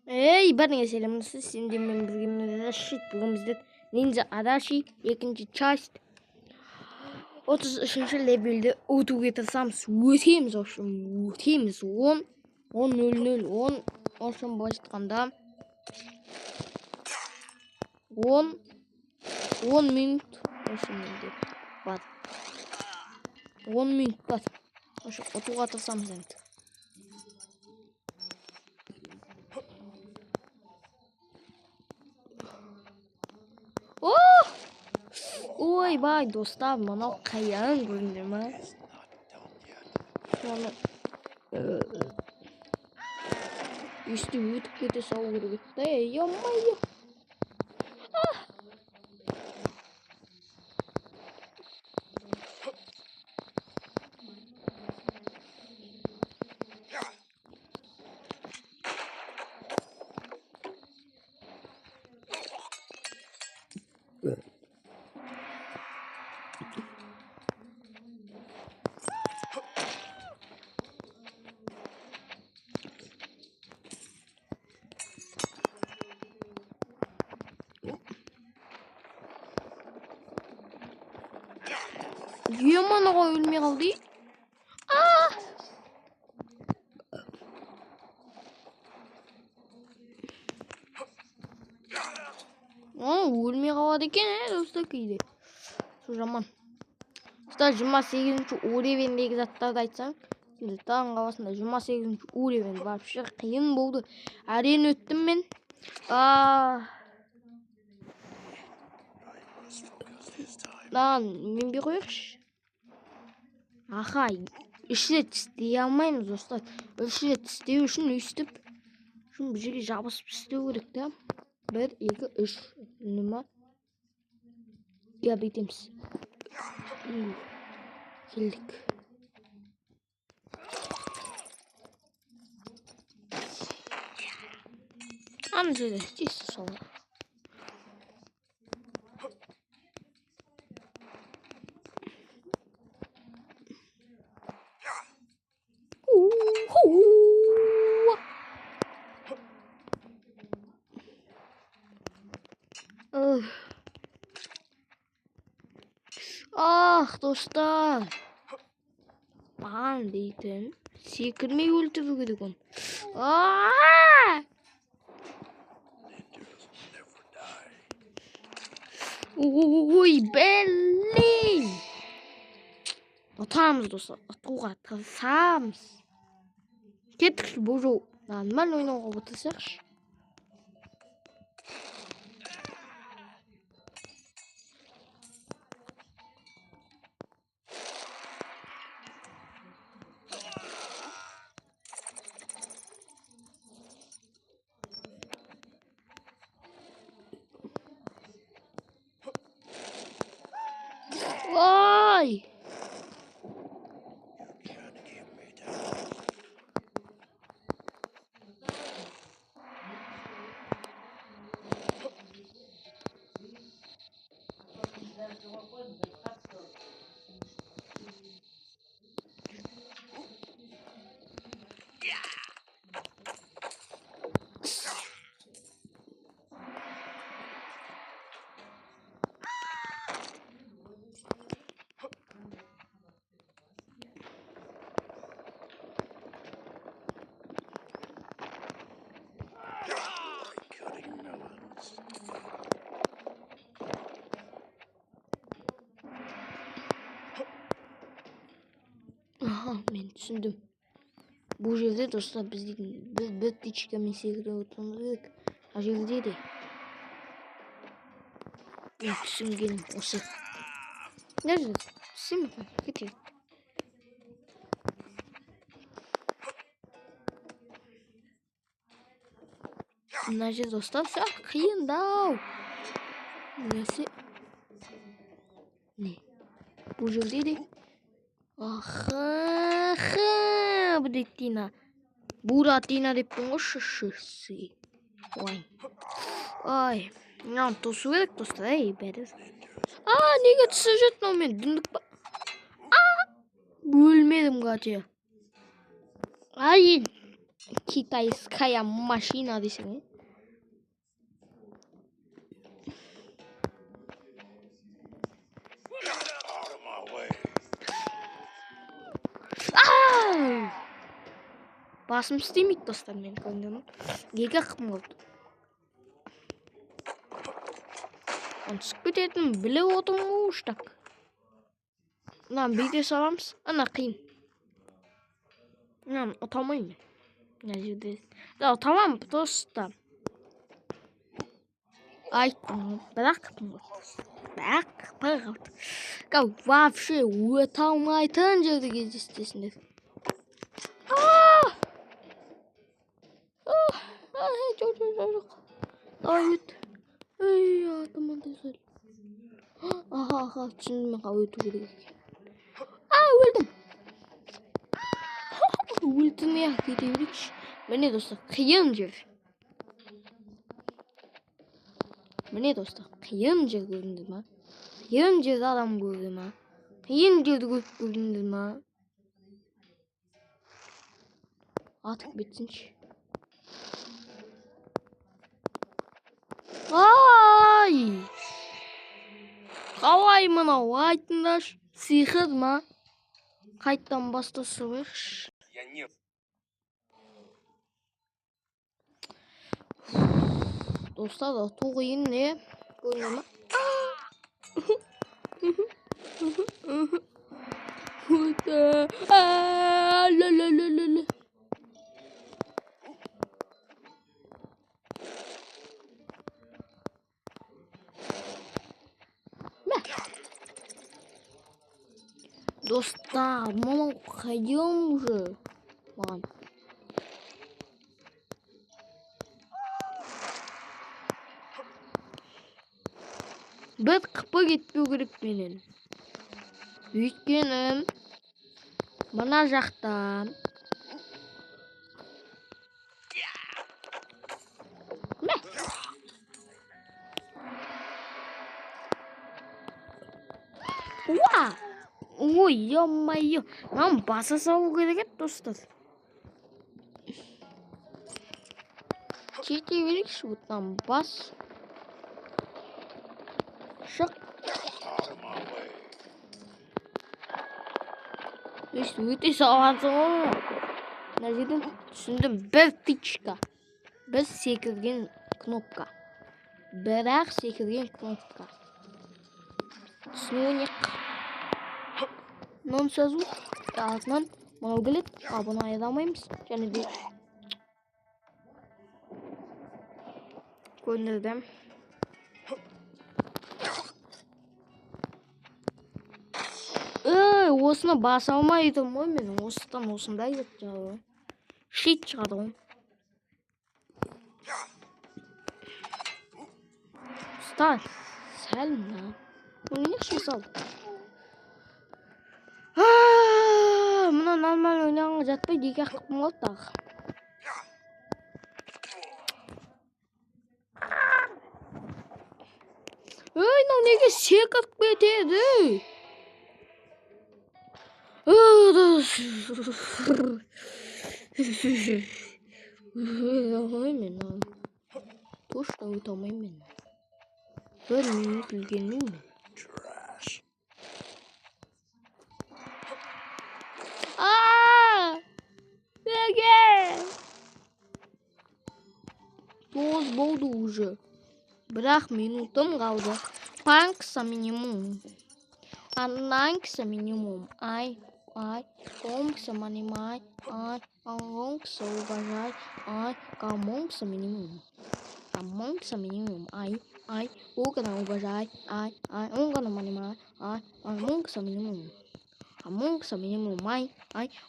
Бәріңе сәлеметсіз. Сендермен бірге шит бүгінімізде Ninja Adachi екінші часть 33-ші левелді өтуге тырысамыз. Өтеміз 10:00 ошын былай айтқанда 10 минут осымен бар. 10 минут бар. Ошы отуға тырысамыз енді. Ой, бай достар, мынау қаян көріндер ма? Соны үсті өтіп кете салу керек еді. Ей-ой. Yemanağa өлмей қалды. Өлмей қалады екен, достар кейде. Сол жаман. Достар 28-ші уровендегі заттарды айтсаң, таң қаласында 28-ші уровен вообще қиын болды. Әрең өттім мен. Мен бе қойықшы. Аха, 3 рет істей алмаймыз, достар. 3 рет істеу үшін өстіп, бұл жерге жабысып істеу керек та. 1, 2, 3 нұма бетеміз. Келдік. Аны жерде тез сол. Достар. Маған дейтін. Секірмей өлтіру керек оны. Ой, блин. Атамыз, достар. Атуға тырысамыз. Кеттікші бұл жол. Нормально ойнауға отырсақшы. Ой! Мен түсіндім. Бұл жерде, достар, біз бір птичкамен секіріп отырмыз керек. Ар жерде де. Мен түсінгенім осы. Не жерде? Түсінемін, кетейік. Мына жер, достар, қиындау. Несі? Не? Бұл жерде де. Буратино. Буратино деп қойыңызшы. Ой. Мынаны тосу керек, достар, бәрі. Неге түсіп жеттің мен? Дүндік па? Өлмедім қате. Китайская машина десең. Басым істемейді достар, мен көндім. Екі ақым болды. Он түсіп кететін біліп отырмын ғой так. Мынаны бүйте саламыз. Ана қиын. Мынаны ұтамаймын. Мына жерде. Да, ұтамам достар. Айттым, бірақ вообще өте алмайтын жерде кездесесіңдер. Жоқ. Айт. Ей, атыман тезел. Аха, түсіндім мен қалай өту керек екен. Өлдім. Өлтірмей кете берейікші. Міне достар, қиын жер. Міне достар, қиын жер көрдіңдер ма? Қиын жерде адам көрді ма? Қиын жерді көрдіңдер ма? Атып бетсінші. Ай! Қалай мынау айтыңдаршы, сиқыр ма? Қайттан бастаса берші. Достар, тоғайын не? Көрді ма? Ла. Достар, мама, ходим уже. Ладно. Бір қыпы кетпеу керек менен. Өйткені мына жақта ой, ё-моё, нам баса салу керек еді достар. Кете берейікші, бұттан бас. Шық. Өте салғансың ғой. Мына жерден түсіндім, бір тычка. Бір секірген кнопка. Бірақ секірген кнопка. Түсінуінек. Мынаны сазу. Артынан мынау келеді. Бұны айыра алмаймыз. Және де көндірдім. Осыны баса алмайдым ғой мен. Осыдан осындай ет жағы. Шит шығады ғой. Ұста, сәл мұна. Оны не үшін сал? Мұна нормал ойнағанға жатпай деке аққым қалды дағы. Мынау неге секіріп кетеді? Мен точно өте алмаймын. Бір минут үлгенмеймін. Неге? 9 болды уже. Бірақ минутым қалды. Панкса минимум. Ананкса минимум. Ай, конгса манимай. Ай, конгса уважай. Ай, камонгса минимум. Камонгса минимум. Ай, угана уважай. Ай, угана манимай. Ай, монгса минимум. Камонгса минимум. Ай,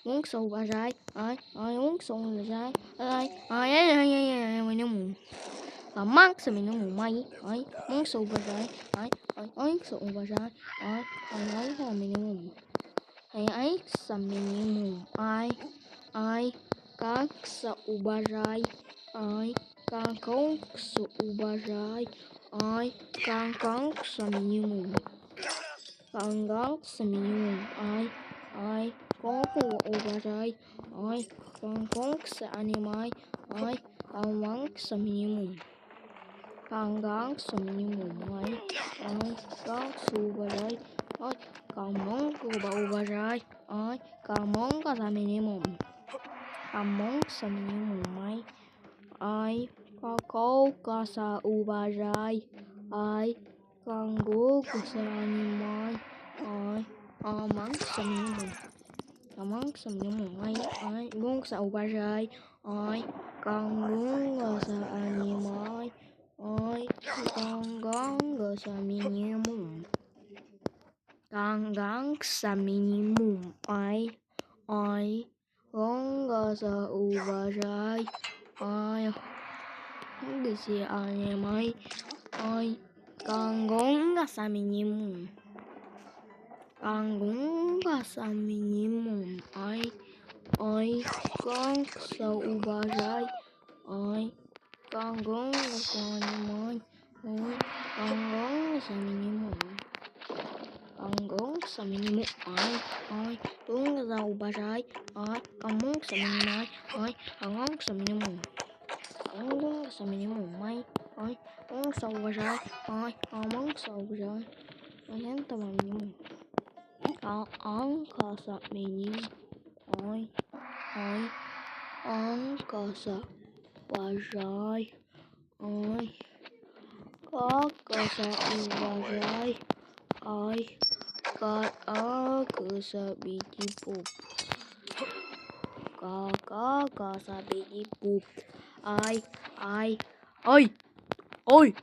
монгса уважай. Ай, монгса уважай. Ай, минимум. Камонгса минимум. Ай, монгса уважай. Ай, монгса уважай. Ай, минимум. Айкса минимум. Ай, какса уважай. Ай, какса уважай. Ай, какса минимум. Какса минимум. Ай, Конку уважай. Ай, конкс анимай. Ай, канванкс минимум. Кангангс минимум. Ай, кангс уважай. Ай, камонг уважай. Ай, камонга за минимум. Камонгс минимум. Ай, какаукаса уважай. Ай, кангокса анимай. Ай, амангса минимум. Amongst minimum. Ай, гунгса уважай. Ай, кангунгаса анимай. Ай, кангангаса минимум. Кангангса минимум. Ай, гонгаса уважай. Ай, гунгси анимай. Ай, кангонгаса минимум. Кангонгаса минимум. Ай, гангса уважай. Ай, кангонгаса анимай. Ай, кангонгаса минимум. Кангонгса минимум. Ай, гунгса уважай. Ай, камонгса минимай. Ай, кангонгса минимум. Кангонгса минимум. Ай, гунгса уважай. Ай, камонгса уважай. Ай, это минимум. Angkasa minimum. Ай, angkasa уважай. Ай, какаса уважай. Ай, какаса бити-пуп. Какаса бити-пуп. Ай, ой, ой.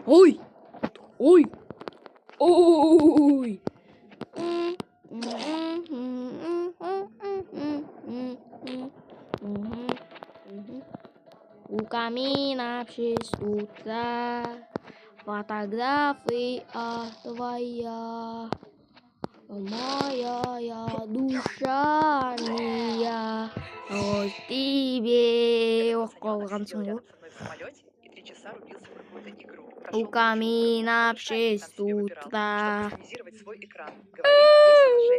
Ой, ой, ой. У камина присутствует фотография твоя, моя душа моя, вот тебе. У камина присутствует